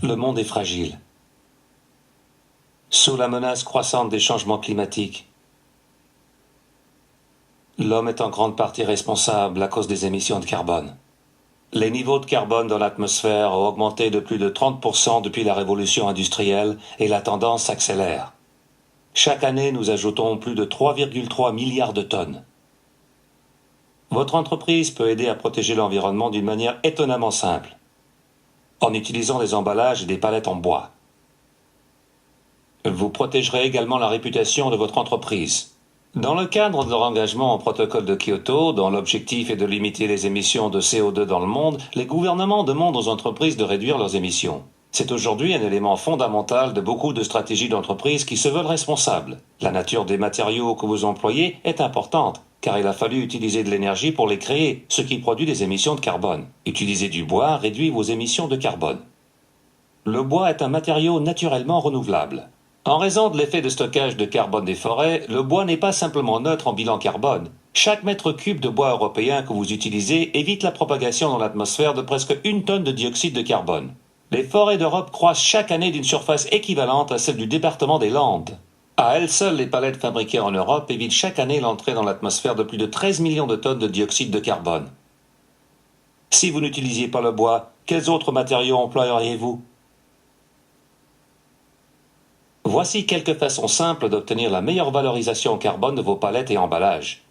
Le monde est fragile. Sous la menace croissante des changements climatiques, l'homme est en grande partie responsable à cause des émissions de carbone. Les niveaux de carbone dans l'atmosphère ont augmenté de plus de 30% depuis la révolution industrielle et la tendance s'accélère. Chaque année, nous ajoutons plus de 3,3 milliards de tonnes. Votre entreprise peut aider à protéger l'environnement d'une manière étonnamment simple, en utilisant des emballages et des palettes en bois. Vous protégerez également la réputation de votre entreprise. Dans le cadre de leur engagement au protocole de Kyoto, dont l'objectif est de limiter les émissions de CO2 dans le monde, les gouvernements demandent aux entreprises de réduire leurs émissions. C'est aujourd'hui un élément fondamental de beaucoup de stratégies d'entreprise qui se veulent responsables. La nature des matériaux que vous employez est importante, car il a fallu utiliser de l'énergie pour les créer, ce qui produit des émissions de carbone. Utiliser du bois réduit vos émissions de carbone. Le bois est un matériau naturellement renouvelable. En raison de l'effet de stockage de carbone des forêts, le bois n'est pas simplement neutre en bilan carbone. Chaque mètre cube de bois européen que vous utilisez évite la propagation dans l'atmosphère de presque 1 tonne de dioxyde de carbone. Les forêts d'Europe croissent chaque année d'une surface équivalente à celle du département des Landes. À elles seules, les palettes fabriquées en Europe évitent chaque année l'entrée dans l'atmosphère de plus de 13 millions de tonnes de dioxyde de carbone. Si vous n'utilisiez pas le bois, quels autres matériaux employeriez-vous ? Voici quelques façons simples d'obtenir la meilleure valorisation en carbone de vos palettes et emballages.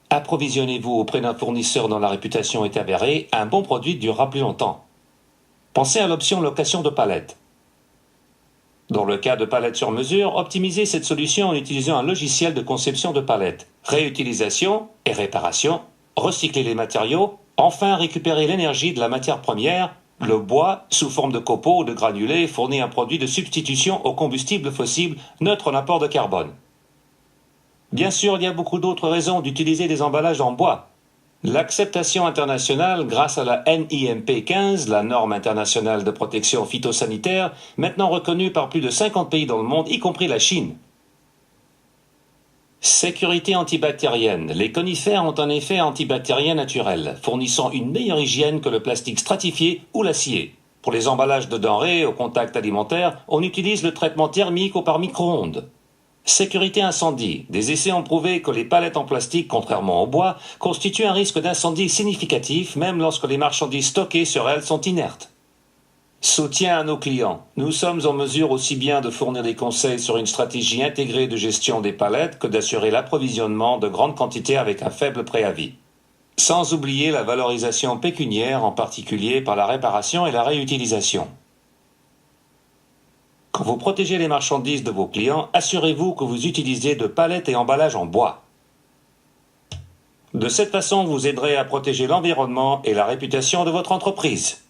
Approvisionnez-vous auprès d'un fournisseur dont la réputation est avérée, un bon produit durera plus longtemps. Pensez à l'option location de palettes. Dans le cas de palettes sur mesure, optimisez cette solution en utilisant un logiciel de conception de palettes. Réutilisation et réparation, recycler les matériaux, enfin récupérer l'énergie de la matière première. Le bois, sous forme de copeaux ou de granulés, fournit un produit de substitution au combustible fossile neutre en apport de carbone. Bien sûr, il y a beaucoup d'autres raisons d'utiliser des emballages en bois. L'acceptation internationale grâce à la NIMP 15, la norme internationale de protection phytosanitaire, maintenant reconnue par plus de 50 pays dans le monde, y compris la Chine. Sécurité antibactérienne. Les conifères ont un effet antibactérien naturel, fournissant une meilleure hygiène que le plastique stratifié ou l'acier. Pour les emballages de denrées au contact alimentaire, on utilise le traitement thermique ou par micro-ondes. Sécurité incendie. Des essais ont prouvé que les palettes en plastique, contrairement au bois, constituent un risque d'incendie significatif, même lorsque les marchandises stockées sur elles sont inertes. Soutien à nos clients. Nous sommes en mesure aussi bien de fournir des conseils sur une stratégie intégrée de gestion des palettes que d'assurer l'approvisionnement de grandes quantités avec un faible préavis. Sans oublier la valorisation pécuniaire, en particulier par la réparation et la réutilisation. Quand vous protégez les marchandises de vos clients, assurez-vous que vous utilisez de palettes et emballages en bois. De cette façon, vous aiderez à protéger l'environnement et la réputation de votre entreprise.